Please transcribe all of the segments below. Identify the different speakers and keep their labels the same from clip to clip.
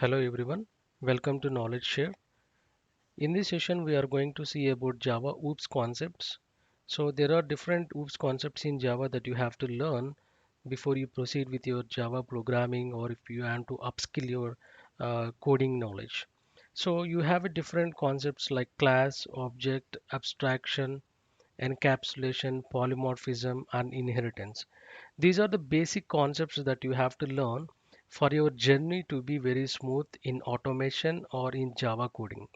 Speaker 1: Hello everyone, welcome to Knowledge Share. In this session, we are going to see about Java OOPS concepts. So there are different OOPS concepts in Java that you have to learn before you proceed with your Java programming or if you want to upskill your coding knowledge. So you have a different concepts like class, object, abstraction, encapsulation, polymorphism, and inheritance. These are the basic concepts that you have to learn for your journey to be very smooth in automation or in Java coding.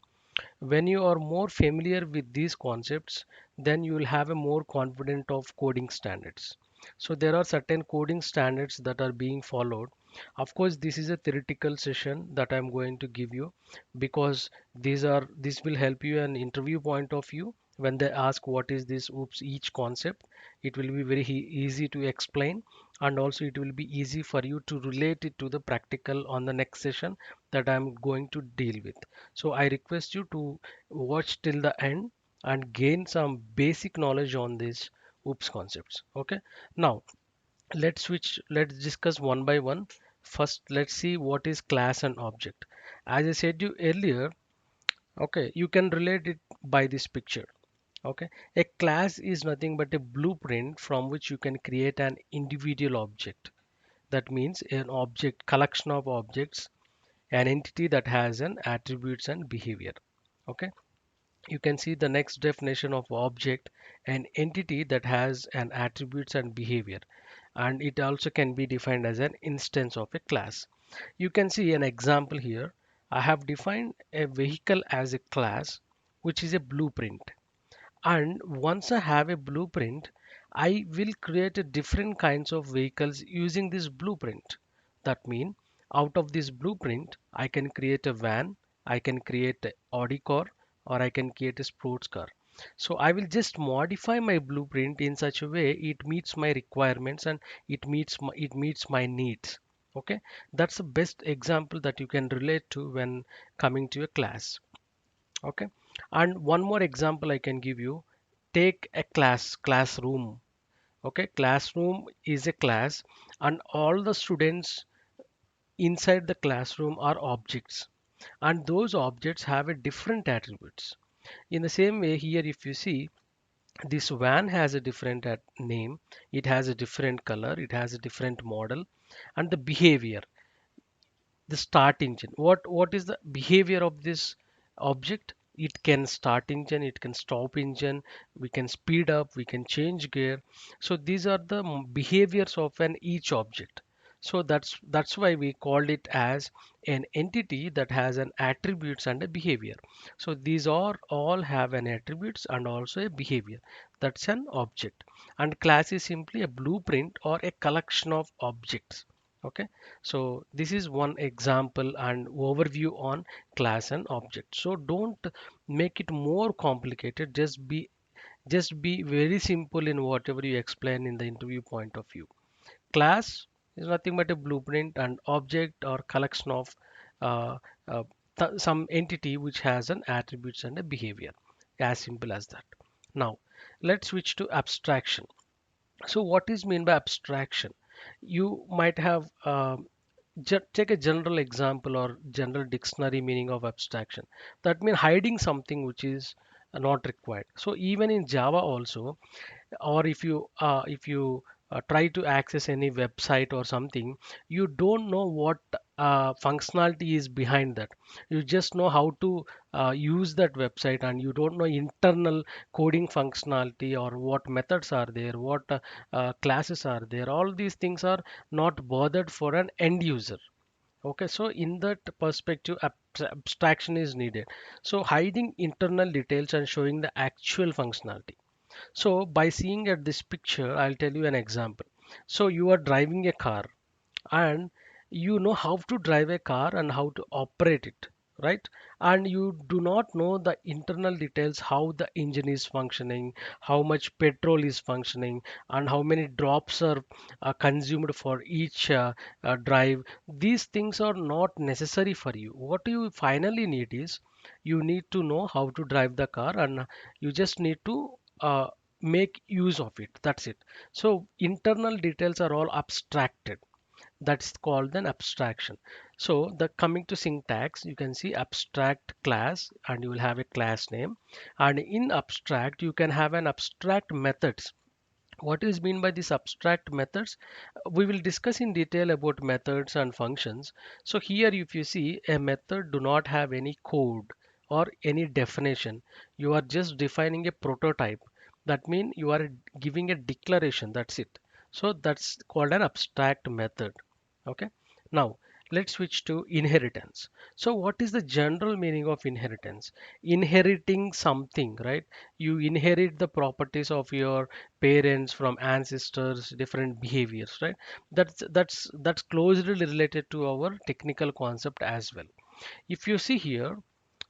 Speaker 1: When you are more familiar with these concepts, then you will have a more confident of coding standards. So there are certain coding standards that are being followed. Of course, this is a theoretical session that I'm going to give you because this will help you an interview point of view. When they ask what is this oops each concept, it will be very easy to explain, and also it will be easy for you to relate it to the practical on the next session that I'm going to deal with. So I request you to watch till the end and gain some basic knowledge on these OOPS concepts. Okay. Now let's discuss one by one. First, let's see what is class and object. As I said you earlier, okay, you can relate it by this picture. Okay. A class is nothing but a blueprint from which you can create an individual object. That means an object collection of objects, an entity that has an attributes and behavior. Okay, you can see the next definition of object, an entity that has an attributes and behavior, and it also can be defined as an instance of a class. You can see an example here. I have defined a vehicle as a class, which is a blueprint, and once I have a blueprint, I will create a different kinds of vehicles using this blueprint. That means out of this blueprint, I can create a van, I can create a Audi car, or I can create a sports car. So I will just modify my blueprint in such a way it meets my requirements and it meets my needs. Okay, that's the best example that you can relate to when coming to a class. Okay, and one more example I can give you. Take a classroom. Okay, classroom is a class, and all the students inside the classroom are objects, and those objects have a different attributes. In the same way here, if you see, this van has a different name, it has a different color, it has a different model, and the behavior, the start engine, what is the behavior of this object? It can start engine, it can stop engine, we can speed up, we can change gear. So these are the behaviors of an each object. So that's why we called it as an entity that has an attributes and a behavior. So these are all have an attributes and also a behavior. That's an object, and class is simply a blueprint or a collection of objects. Okay, so this is one example and overview on class and object. So don't make it more complicated. Just be very simple in whatever you explain in the interview point of view. Class is nothing but a blueprint, and object or collection of uh, uh, some entity which has an attributes and a behavior. As simple as that. Now let's switch to abstraction. So what is mean by abstraction? You might have take a general example or general dictionary meaning of abstraction. That means hiding something which is not required. So even in Java also, or if you try to access any website or something, you don't know what functionality is behind that. You just know how to use that website, and you don't know internal coding functionality or what methods are there, what classes are there. All these things are not bothered for an end user. Okay, so in that perspective, abstraction is needed. So hiding internal details and showing the actual functionality. So by seeing at this picture, I'll tell you an example. So you are driving a car, and you know how to drive a car and how to operate it, right? And you do not know the internal details, how the engine is functioning, how much petrol is functioning, and how many drops are consumed for each drive. These things are not necessary for you. What you finally need is you need to know how to drive the car, and you just need to make use of it. That's it. So internal details are all abstracted. That's called an abstraction. So the coming to syntax, you can see abstract class and you will have a class name. And in abstract, you can have an abstract methods. What is mean by these abstract methods? We will discuss in detail about methods and functions. So here if you see a method do not have any code or any definition. You are just defining a prototype. That means you are giving a declaration. That's it. So that's called an abstract method. Okay. Now let's switch to inheritance. So what is the general meaning of inheritance? Inheriting something, right? You inherit the properties of your parents from ancestors, different behaviors, right? That's closely related to our technical concept as well. If you see here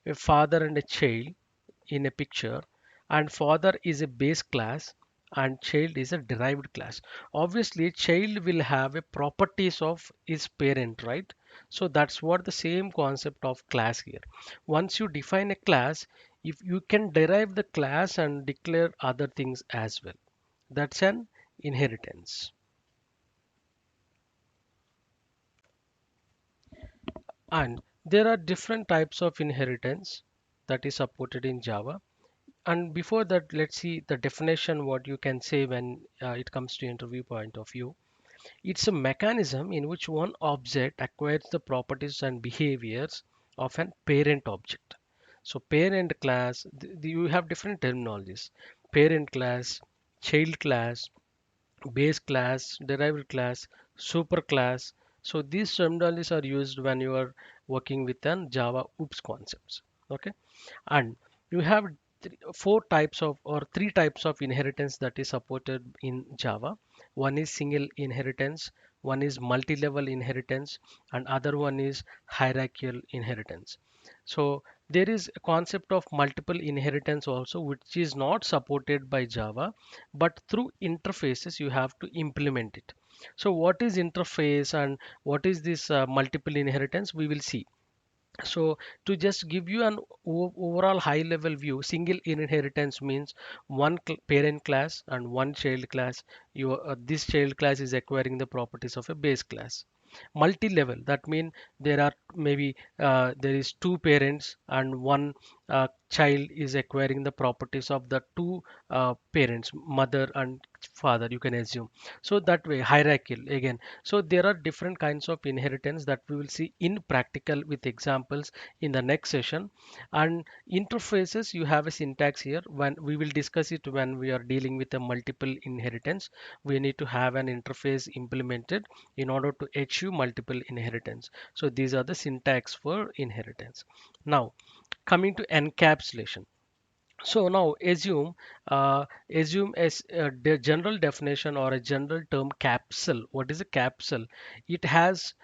Speaker 1: a father and a child in a picture, and father is a base class and child is a derived class. Obviously child will have a properties of his parent, right? So that's what the same concept of class here. Once you define a class, if you can derive the class and declare other things as well, that's an inheritance. And there are different types of inheritance that is supported in Java. And before that, let's see the definition what you can say when it comes to interview point of view. It's a mechanism in which one object acquires the properties and behaviors of an parent object. So parent class, you have different terminologies. Parent class, child class, base class, derived class, super class. So these terminologies are used when you are working with an Java OOPS concepts. Okay, and you have four types of or three types of inheritance that is supported in Java. One is single inheritance, one is multi-level inheritance, and other one is hierarchical inheritance. So there is a concept of multiple inheritance also, which is not supported by Java, but through interfaces you have to implement it. So what is interface and what is this multiple inheritance? We will see. So to just give you an overall high level view, single inheritance means one parent class and one child class. This child class is acquiring the properties of a base class. Multi-level, that means there are maybe there is two parents and one child is acquiring the properties of the two parents, mother and father, you can assume. So that way hierarchical again. So there are different kinds of inheritance that we will see in practical with examples in the next session. And interfaces, you have a syntax here. When we will discuss it when we are dealing with a multiple inheritance, we need to have an interface implemented in order to achieve multiple inheritance. So these are the syntax for inheritance. Now coming to encapsulation. So now assume as a general definition or a general term capsule. What is a capsule? It has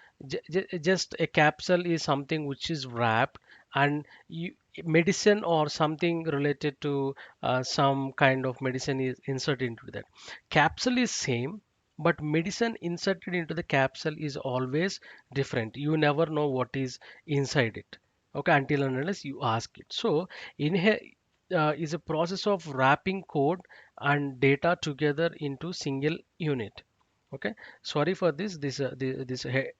Speaker 1: just a capsule is something which is wrapped and medicine or something related to some kind of medicine is inserted into that. Capsule is same, but medicine inserted into the capsule is always different. You never know what is inside it. Okay, until and unless you ask it. So in here is a process of wrapping code and data together into single unit. Okay, sorry for this,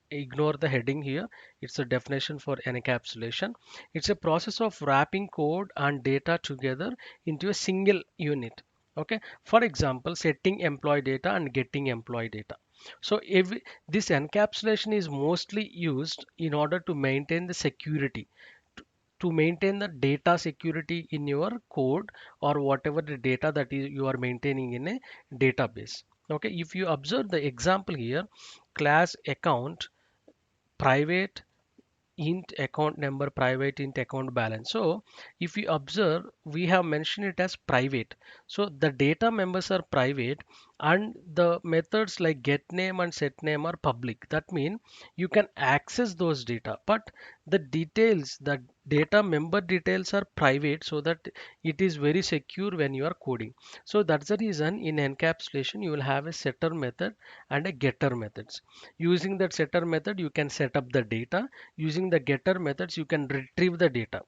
Speaker 1: ignore the heading here. It's a definition for encapsulation. It's a process of wrapping code and data together into a single unit. Okay, for example, setting employee data and getting employee data. So this encapsulation is mostly used in order to maintain the security, to maintain the data security in your code or whatever the data that is you are maintaining in a database. Okay, if you observe the example here, class account private int account number, private int account balance. So if you observe, we have mentioned it as private. So the data members are private and the methods like get name and set name are public. That means you can access those data, but the details, the data member details are private, so that it is very secure when you are coding. So that's the reason in encapsulation you will have a setter method and a getter methods. Using that setter method you can set up the data. Using the getter methods you can retrieve the data.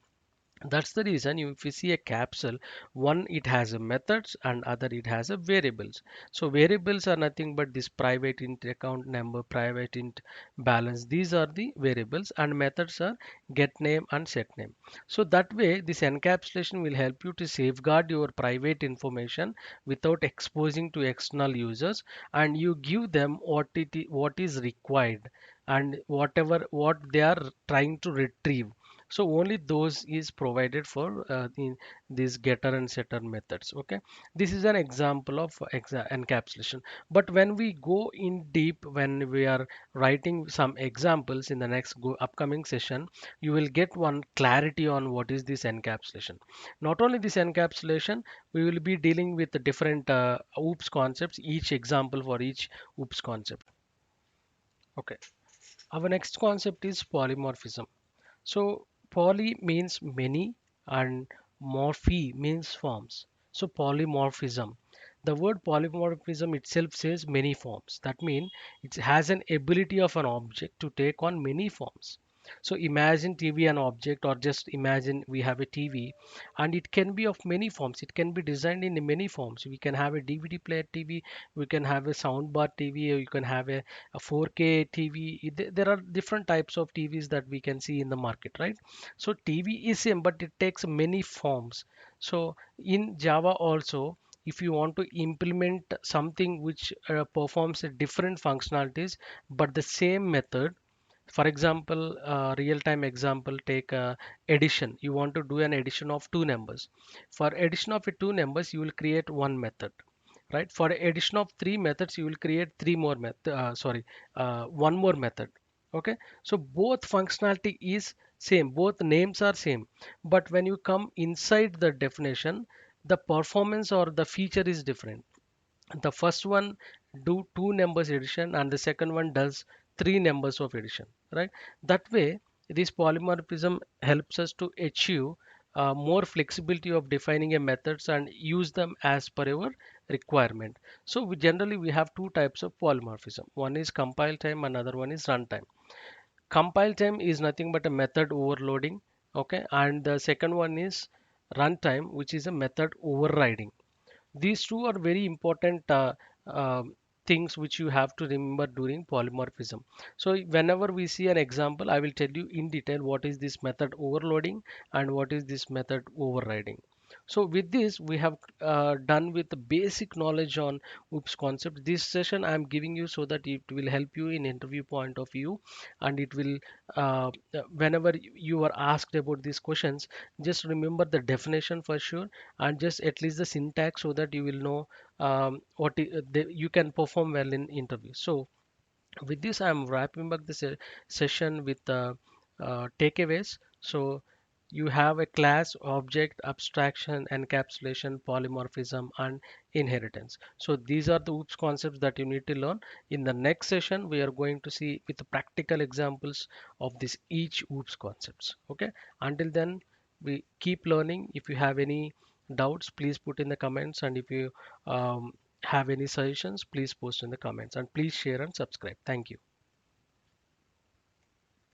Speaker 1: That's the reason if you see a capsule, one it has a methods and other it has a variables. So variables are nothing but this private int account number, private int balance. These are the variables, and methods are get name and set name. So that way this encapsulation will help you to safeguard your private information without exposing to external users, and you give them what is required and whatever what they are trying to retrieve. So only those is provided for these getter and setter methods. Okay, this is an example of encapsulation. But when we go in deep, when we are writing some examples in the next upcoming session, you will get one clarity on what is this encapsulation. Not only this encapsulation, we will be dealing with the different OOPS concepts, each example for each OOPS concept. Okay, our next concept is polymorphism. So poly means many and morphe means forms. So polymorphism. The word polymorphism itself says many forms. That means it has an ability of an object to take on many forms. So imagine TV an object, or just imagine we have a TV, and it can be of many forms. It can be designed in many forms. We can have a DVD player TV, we can have a soundbar TV, or you can have a 4K TV. There are different types of TVs that we can see in the market, right? So TV is same, but it takes many forms. So in Java also, if you want to implement something which performs a different functionalities but the same method, for example, real-time example, take addition. You want to do an addition of two numbers. For addition of two numbers, you will create one method, right? For addition of three methods, you will create three more method. One more method. Okay, so both functionality is same, both names are same, but when you come inside the definition, the performance or the feature is different. The first one do two numbers addition, and the second one does three numbers of addition, right? That way this polymorphism helps us to achieve more flexibility of defining a methods and use them as per our requirement. So we have two types of polymorphism. One is compile time, another one is runtime. Compile time is nothing but a method overloading, okay, and the second one is runtime, which is a method overriding. These two are very important things which you have to remember during polymorphism. So whenever we see an example, I will tell you in detail what is this method overloading and what is this method overriding. So with this, we have done with the basic knowledge on OOPS concept. This session I am giving you so that it will help you in interview point of view, and it will whenever you are asked about these questions, just remember the definition for sure, and just at least the syntax so that you will know you can perform well in interview. So with this, I'm wrapping up the session with takeaways. So you have a class, object, abstraction, encapsulation, polymorphism, and inheritance. So these are the OOPS concepts that you need to learn. In the next session, we are going to see with the practical examples of this each OOPS concepts. Okay. Until then, we keep learning. If you have any doubts, please put in the comments, and if you have any suggestions, please post in the comments, and please share and subscribe. Thank you.